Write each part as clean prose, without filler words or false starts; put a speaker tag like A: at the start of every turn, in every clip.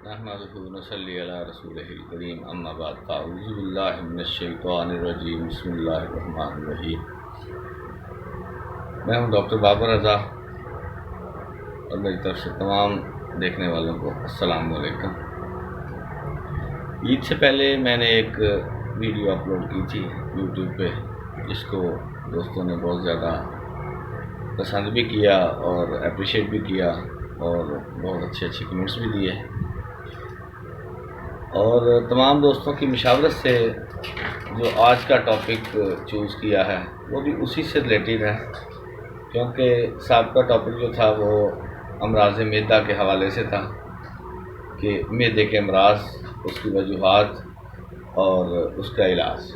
A: نحمدہ ونصلی علی رسولہ الکریم اما بعد فاعوذ باللہ من الشیطان الرجیم بسم اللہ الرحمن الرحیم۔ میں ہوں ڈاکٹر بابر رضا اور میری طرف سے تمام دیکھنے والوں کو السلام علیکم۔ عید سے پہلے میں نے ایک ویڈیو اپلوڈ کی تھی یوٹیوب پہ، جس کو دوستوں نے بہت زیادہ پسند بھی کیا اور اپریشیٹ بھی کیا اور بہت اچھے کمنٹس بھی دیے، اور تمام دوستوں کی مشاورت سے جو آج کا ٹاپک چوز کیا ہے وہ بھی اسی سے ریلیٹڈ ہے، کیونکہ سابقہ ٹاپک جو تھا وہ امراض معدہ کے حوالے سے تھا کہ معدے کے امراض، اس کی وجوہات اور اس کا علاج،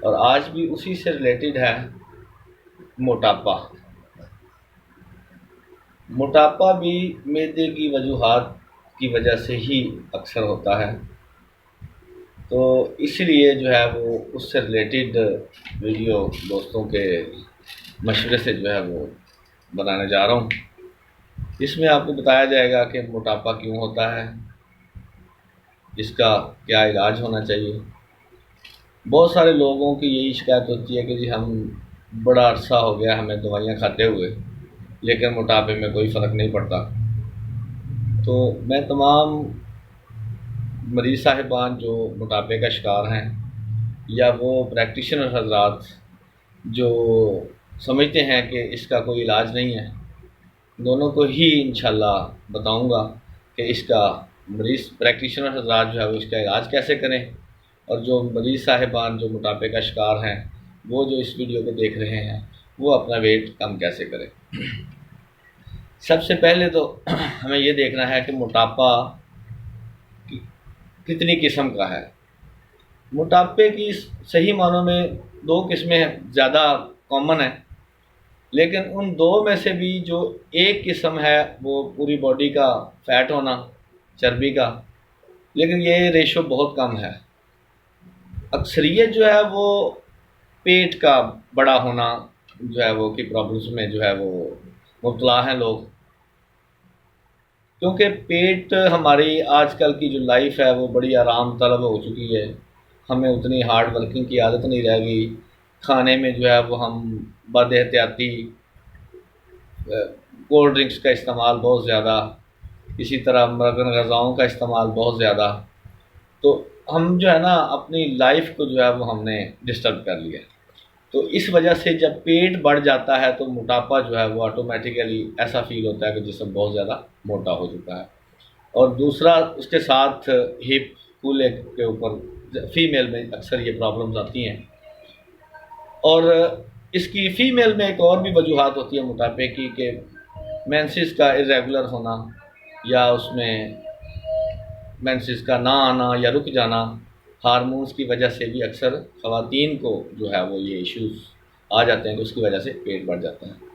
A: اور آج بھی اسی سے ریلیٹڈ ہے موٹاپا۔ موٹاپا بھی معدے کی وجوہات کی وجہ سے ہی اکثر ہوتا ہے، تو اس لیے جو ہے وہ اس سے ریلیٹڈ ویڈیو دوستوں کے مشورے سے جو ہے وہ بنانے جا رہا ہوں۔ اس میں آپ کو بتایا جائے گا کہ موٹاپا کیوں ہوتا ہے، اس کا کیا علاج ہونا چاہیے۔ بہت سارے لوگوں کی یہی شکایت ہوتی ہے کہ جی ہم بڑا عرصہ ہو گیا ہمیں دوائیاں کھاتے ہوئے، لیکن موٹاپے میں کوئی فرق نہیں پڑتا۔ تو میں تمام مریض صاحبان جو موٹاپے کا شکار ہیں، یا وہ پریکٹیشنر حضرات جو سمجھتے ہیں کہ اس کا کوئی علاج نہیں ہے، دونوں کو ہی انشاءاللہ بتاؤں گا کہ اس کا مریض پریکٹیشنر حضرات جو ہے وہ اس کا علاج کیسے کریں، اور جو مریض صاحبان جو موٹاپے کا شکار ہیں وہ جو اس ویڈیو کو دیکھ رہے ہیں وہ اپنا ویٹ کم کیسے کریں۔ سب سے پہلے تو ہمیں یہ دیکھنا ہے کہ موٹاپا کتنی قسم کا ہے۔ موٹاپے کی صحیح معنوں میں دو قسمیں زیادہ کامن ہیں، لیکن ان دو میں سے بھی جو ایک قسم ہے وہ پوری باڈی کا فیٹ ہونا، چربی کا، لیکن یہ ریشو بہت کم ہے۔ اکثریت جو ہے وہ پیٹ کا بڑا ہونا جو ہے وہ کی پرابلمس میں جو ہے وہ مبتلا ہیں لوگ، کیونکہ پیٹ ہماری آج کل کی جو لائف ہے وہ بڑی آرام طلب ہو چکی ہے، ہمیں اتنی ہارڈ ورکنگ کی عادت نہیں رہ گئی۔ کھانے میں جو ہے وہ ہم بد احتیاطی کولڈ ڈرنکس کا استعمال بہت زیادہ، اسی طرح مرغن غذاؤں کا استعمال بہت زیادہ، تو ہم جو ہے نا اپنی لائف کو جو ہے وہ ہم نے ڈسٹرب کر لیا۔ تو اس وجہ سے جب پیٹ بڑھ جاتا ہے تو موٹاپا جو ہے وہ آٹومیٹیکلی ایسا فیل ہوتا ہے کہ جسم بہت زیادہ موٹا ہو چکا ہے۔ اور دوسرا اس کے ساتھ ہپ کولے کے اوپر فیمیل میں اکثر یہ پرابلمز آتی ہیں، اور اس کی فیمیل میں ایک اور بھی وجوہات ہوتی ہے موٹاپے کی کہ مینسز کا ارریگولر ہونا، یا اس میں مینسز کا نہ آنا یا رک جانا، ہارمونز کی وجہ سے بھی اکثر خواتین کو جو ہے وہ یہ ایشوز آ جاتے ہیں کہ اس کی وجہ سے پیٹ بڑھ جاتا ہے۔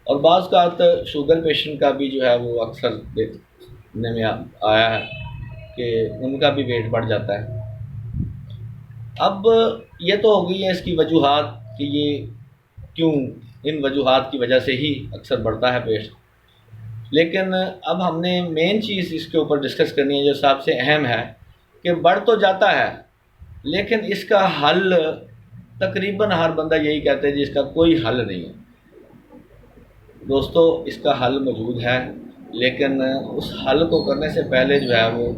A: اور بعض اوقات شوگر پیشنٹ کا بھی جو ہے وہ اکثر دیکھنے میں آیا ہے کہ ان کا بھی ویٹ بڑھ جاتا ہے۔ اب یہ تو ہو گئی ہے اس کی وجوہات کہ یہ کیوں، ان وجوہات کی وجہ سے ہی اکثر بڑھتا ہے پیٹ، لیکن اب ہم نے مین چیز اس کے اوپر ڈسکس کرنی ہے جو سب سے اہم ہے کہ بڑھ تو جاتا ہے، لیکن اس کا حل تقریباً ہر بندہ یہی کہتا ہے جی اس کا کوئی حل نہیں ہے۔ دوستو اس کا حل موجود ہے، لیکن اس حل کو کرنے سے پہلے جو ہے وہ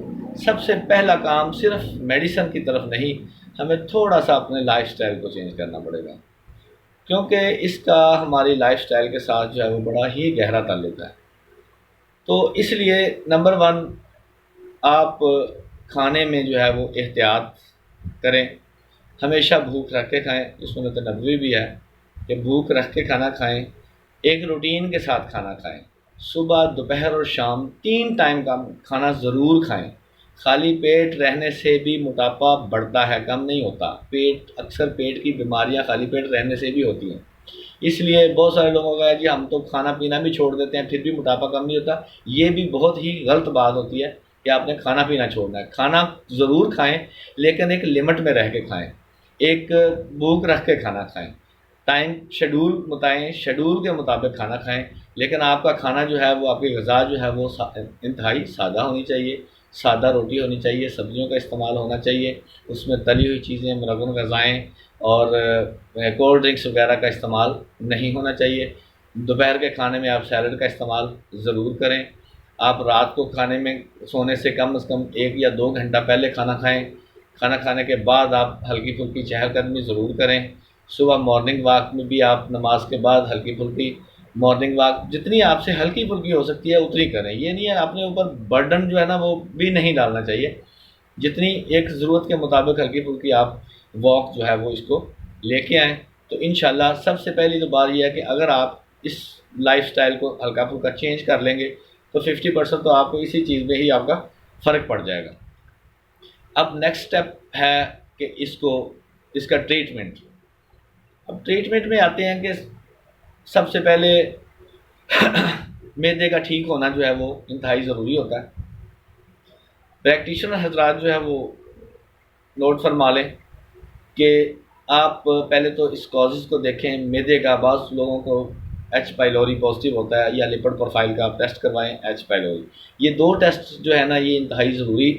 A: سب سے پہلا کام صرف میڈیسن کی طرف نہیں، ہمیں تھوڑا سا اپنے لائف سٹائل کو چینج کرنا پڑے گا، کیونکہ اس کا ہماری لائف سٹائل کے ساتھ جو ہے وہ بڑا ہی گہرا تعلق ہے۔ تو اس لیے نمبر 1، آپ کھانے میں جو ہے وہ احتیاط کریں، ہمیشہ بھوک رکھ کے کھائیں، سنت نبوی بھی ہے کہ بھوک رکھ کے کھانا کھائیں، ایک روٹین کے ساتھ کھانا کھائیں، صبح دوپہر اور شام 3 ٹائم کا کھانا ضرور کھائیں۔ خالی پیٹ رہنے سے بھی موٹاپا بڑھتا ہے، کم نہیں ہوتا۔ اکثر پیٹ کی بیماریاں خالی پیٹ رہنے سے بھی ہوتی ہیں، اس لیے بہت سارے لوگوں کا ہے کہ ہم تو کھانا پینا بھی چھوڑ دیتے ہیں پھر بھی موٹاپا کم نہیں ہوتا۔ یہ بھی بہت ہی غلط بات ہوتی ہے کہ آپ نے کھانا پینا چھوڑنا ہے۔ کھانا ضرور کھائیں، لیکن ایک لمٹ میں رہ کے کھائیں، ایک بھوک رکھ کے کھانا کھائیں، ٹائم شیڈول بتائیں، شیڈول کے مطابق کھانا کھائیں، لیکن آپ کا کھانا جو ہے وہ، آپ کی غذا جو ہے وہ انتہائی سادہ ہونی چاہیے، سادہ روٹی ہونی چاہیے، سبزیوں کا استعمال ہونا چاہیے، اس میں تلی ہوئی چیزیں، مرغن غذائیں اور کولڈ ڈرنکس وغیرہ کا استعمال نہیں ہونا چاہیے۔ دوپہر کے کھانے میں آپ سیلڈ کا استعمال ضرور کریں۔ آپ رات کو کھانے میں سونے سے کم از کم 1 یا 2 گھنٹہ پہلے کھانا کھائیں۔ کھانا کھانے کے بعد آپ ہلکی پھلکی چہل قدمی ضرور کریں۔ صبح مارننگ واک میں بھی آپ نماز کے بعد ہلکی پھلکی مارننگ واک جتنی آپ سے ہلکی پھلکی ہو سکتی ہے اتنی کریں۔ یہ نہیں ہے اپنے اوپر برڈن جو ہے نا وہ بھی نہیں ڈالنا چاہیے، جتنی ایک ضرورت کے مطابق ہلکی پھلکی آپ واک جو ہے وہ اس کو لے کے آئیں۔ تو انشاءاللہ سب سے پہلی تو بات یہ ہے کہ اگر آپ اس لائف سٹائل کو ہلکا پھلکا چینج کر لیں گے تو 50% تو آپ کو اسی چیز میں ہی آپ کا فرق پڑ جائے گا۔ اب نیکسٹ سٹیپ ہے کہ اس کا ٹریٹمنٹ۔ اب ٹریٹمنٹ میں آتے ہیں کہ سب سے پہلے معدے کا ٹھیک ہونا جو ہے وہ انتہائی ضروری ہوتا ہے۔ پریکٹیشنر حضرات جو ہے وہ نوٹ فرما لیں کہ آپ پہلے تو اس کازز کو دیکھیں معدے کا۔ بعض لوگوں کو ایچ پائلوری پازیٹیو ہوتا ہے، یا لپڈ پروفائل کا آپ ٹیسٹ کروائیں ایچ پائلوری۔ یہ 2 ٹیسٹ جو ہے نا یہ انتہائی ضروری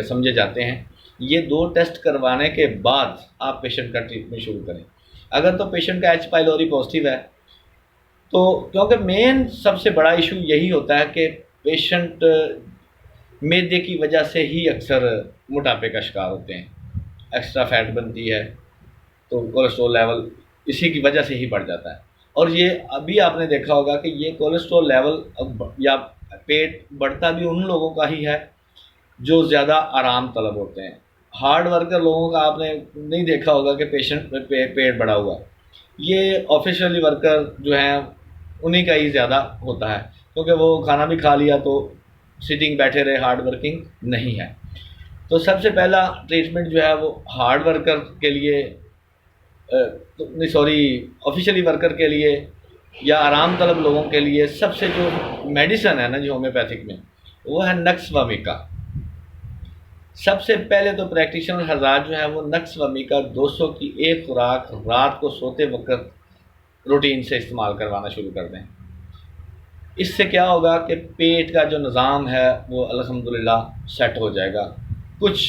A: سمجھے جاتے ہیں۔ یہ 2 ٹیسٹ کروانے کے بعد آپ پیشنٹ کا ٹریٹمنٹ شروع کریں۔ اگر تو پیشنٹ کا ایچ پائلوری پازیٹیو ہے تو کیونکہ مین سب سے بڑا ایشو یہی ہوتا ہے کہ پیشنٹ معدے کی وجہ سے ہی اکثر موٹاپے کا شکار ہوتے ہیں، ایکسٹرا فیٹ بنتی ہے تو کولیسٹرول لیول اسی کی وجہ سے ہی بڑھ جاتا ہے۔ اور یہ ابھی آپ نے دیکھا ہوگا کہ یہ کولیسٹرول لیول یا پیٹ بڑھتا بھی ان لوگوں کا ہی ہے جو زیادہ آرام طلب ہوتے ہیں۔ ہارڈ ورکر لوگوں کا آپ نے نہیں دیکھا ہوگا کہ پیشنٹ پیٹ بڑھا ہوا، یہ آفیشلی ورکر جو ہیں انہی کا ہی زیادہ ہوتا ہے، کیونکہ وہ کھانا بھی کھا لیا تو سٹنگ بیٹھے رہے، ہارڈ ورکنگ نہیں ہے۔ تو سب سے پہلا ٹریٹمنٹ جو ہے وہ ہارڈ ورکر کے لیے آفیشلی ورکر کے لیے یا آرام طلب لوگوں کے لیے سب سے جو میڈیسن ہے نا جو ہومیوپیتھک میں، وہ ہے نکس ومیکا۔ سب سے پہلے تو پریکٹیشنر حضرات جو ہیں وہ نکس ومیکا 200 کی ایک خوراک رات کو سوتے وقت روٹین سے استعمال کروانا شروع کر دیں۔ اس سے کیا ہوگا کہ پیٹ کا جو نظام ہے وہ الحمدللہ سیٹ ہو جائے گا کچھ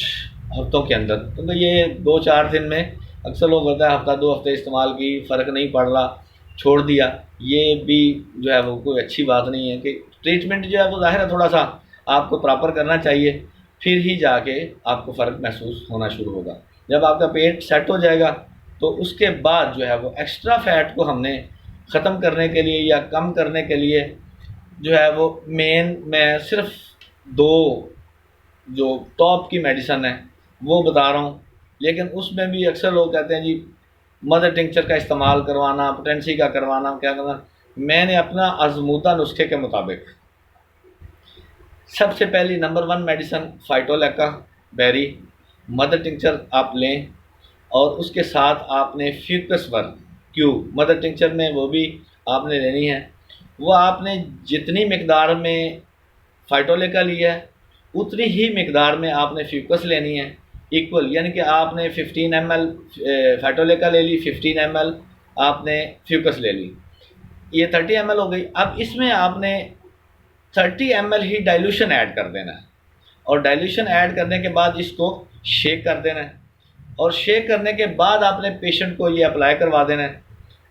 A: ہفتوں کے اندر، کیونکہ یہ 2-4 دن میں اکثر لوگ ہوتا ہے ہفتہ 2 ہفتے استعمال کی، فرق نہیں پڑ رہا، چھوڑ دیا۔ یہ بھی جو ہے وہ کوئی اچھی بات نہیں ہے کہ ٹریٹمنٹ جو ہے وہ ظاہر ہے تھوڑا سا آپ کو پراپر کرنا چاہیے، پھر ہی جا کے آپ کو فرق محسوس ہونا شروع ہوگا۔ جب آپ کا پیٹ سیٹ ہو جائے گا تو اس کے بعد جو ہے وہ ایکسٹرا فیٹ کو ہم نے ختم کرنے کے لیے یا کم کرنے کے لیے جو ہے وہ میں صرف 2 جو ٹاپ کی میڈیسن ہے وہ بتا رہا ہوں، لیکن اس میں بھی اکثر لوگ کہتے ہیں جی مدر ٹنکچر کا استعمال کروانا، پوٹینسی کا کروانا، کیا کرنا۔ میں نے اپنا آزمودہ نسخے کے مطابق سب سے پہلی نمبر 1 میڈیسن فائٹولیکا بیری مدر ٹنکچر آپ لیں، اور اس کے ساتھ آپ نے فیوکس ورم کیو مدر ٹنکچر میں وہ بھی آپ نے لینی ہے۔ وہ آپ نے جتنی مقدار میں فائٹولیکا لی ہے اتنی ہی مقدار میں آپ نے فیوکس لینی ہے، ایکول، یعنی کہ آپ نے 15 ml فائٹولیکا لے لی، 15 ml آپ نے فیوکس لے لی، یہ 30 ml ہو گئی۔ اب اس میں آپ نے 30 ml ہی ڈائلوشن ایڈ کر دینا ہے، اور ڈائلوشن ایڈ کرنے کے بعد اس کو شیک کر دینا ہے، اور شیک کرنے کے بعد آپ نے پیشنٹ کو یہ اپلائی کروا دینا ہے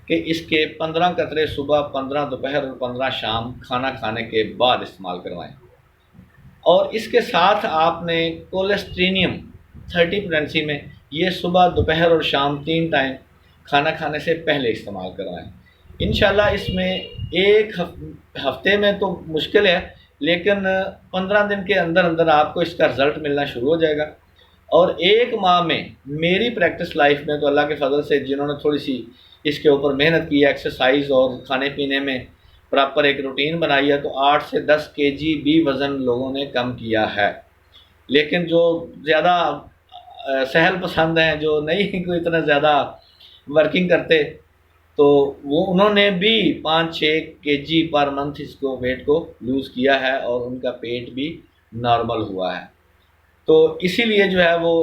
A: کہ اس کے 15 قطرے صبح، 15 دوپہر اور 15 شام کھانا کھانے کے بعد استعمال کروائیں۔ اور اس کے ساتھ آپ نے کولسٹرینیم 30 پوٹینسی میں یہ صبح، دوپہر اور شام 3 ٹائم کھانا کھانے سے پہلے استعمال کروائیں۔ انشاءاللہ اس میں ایک ہفتے میں تو مشکل ہے، لیکن 15 دن کے اندر اندر آپ کو اس کا رزلٹ ملنا شروع ہو جائے گا۔ اور 1 ماہ میں میری پریکٹس لائف میں تو اللہ کے فضل سے جنہوں نے تھوڑی سی اس کے اوپر محنت کی ہے، ایکسرسائز اور کھانے پینے میں پراپر ایک روٹین بنائی ہے، تو 8 سے 10 kg بھی وزن لوگوں نے کم کیا ہے۔ لیکن جو زیادہ سہل پسند ہیں، جو نہیں کوئی اتنا زیادہ ورکنگ کرتے، تو وہ انہوں نے بھی 5-6 kg پر منتھ اس کو ویٹ کو لوز کیا ہے، اور ان کا پیٹ بھی نارمل ہوا ہے۔ تو اسی لیے جو ہے وہ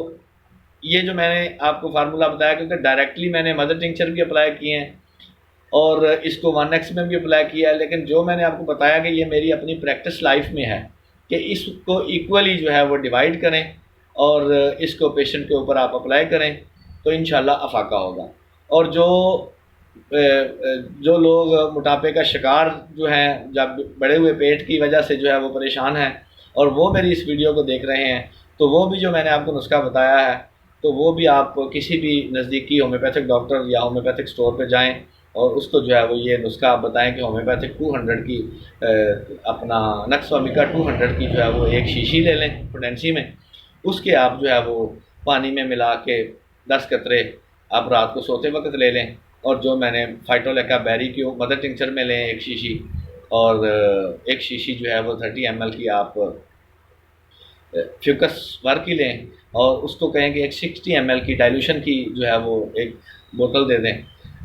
A: یہ جو میں نے آپ کو فارمولہ بتایا، کیونکہ ڈائریکٹلی میں نے مدر ٹنکچر بھی اپلائی کیے ہیں اور اس کو 1x میں بھی اپلائی کیا ہے، لیکن جو میں نے آپ کو بتایا کہ یہ میری اپنی پریکٹس لائف میں ہے کہ اس کو ایکولی جو ہے وہ ڈیوائڈ کریں اور اس کو پیشنٹ کے اوپر آپ اپلائی کریں تو انشاءاللہ افاقہ ہوگا۔ اور جو لوگ موٹاپے کا شکار جو ہیں، جب بڑے ہوئے پیٹ کی وجہ سے جو ہے وہ پریشان ہیں اور وہ میری اس ویڈیو کو دیکھ رہے ہیں، تو وہ بھی جو میں نے آپ کو نسخہ بتایا ہے تو وہ بھی آپ کسی بھی نزدیکی ہومیوپیتھک ڈاکٹر یا ہومیوپیتھک سٹور پہ جائیں اور اس کو جو ہے وہ یہ نسخہ آپ بتائیں کہ ہومیوپیتھک 200 کی اپنا نقص ومیکا 200 کی جو ہے وہ ایک شیشی لے لیں پوٹینسی میں، اس کے آپ جو ہے وہ پانی میں ملا کے 10 قطرے آپ رات کو سوتے وقت لے لیں، اور جو میں نے فائٹولیکا بیری کی مدر ٹنکچر میں لیں ایک شیشی، اور ایک شیشی جو ہے وہ 30 ml کی آپ فیوکس ور کی لیں، اور اس کو کہیں کہ ایک 60 ml کی ڈائلوشن کی جو ہے وہ ایک بوتل دے دیں،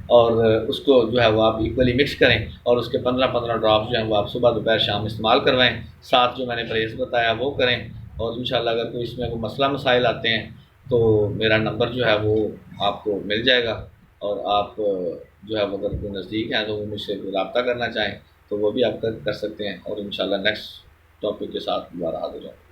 A: اور اس کو جو ہے وہ آپ ایکولی مکس کریں اور اس کے 15 ڈراپس جو ہیں وہ آپ صبح دوپہر شام استعمال کروائیں، ساتھ جو میں نے پرہیز بتایا وہ کریں، اور انشاءاللہ اگر کوئی اس میں کوئی مسئلہ مسائل آتے ہیں تو میرا نمبر جو ہے وہ آپ کو مل جائے گا، اور آپ جو ہے وہ اگر کوئی نزدیک ہیں تو وہ مجھ سے رابطہ کرنا چاہیں تو وہ بھی آپ کر سکتے ہیں، اور انشاءاللہ نیکسٹ ٹاپک کے ساتھ دوبارہ حاضر ہوں۔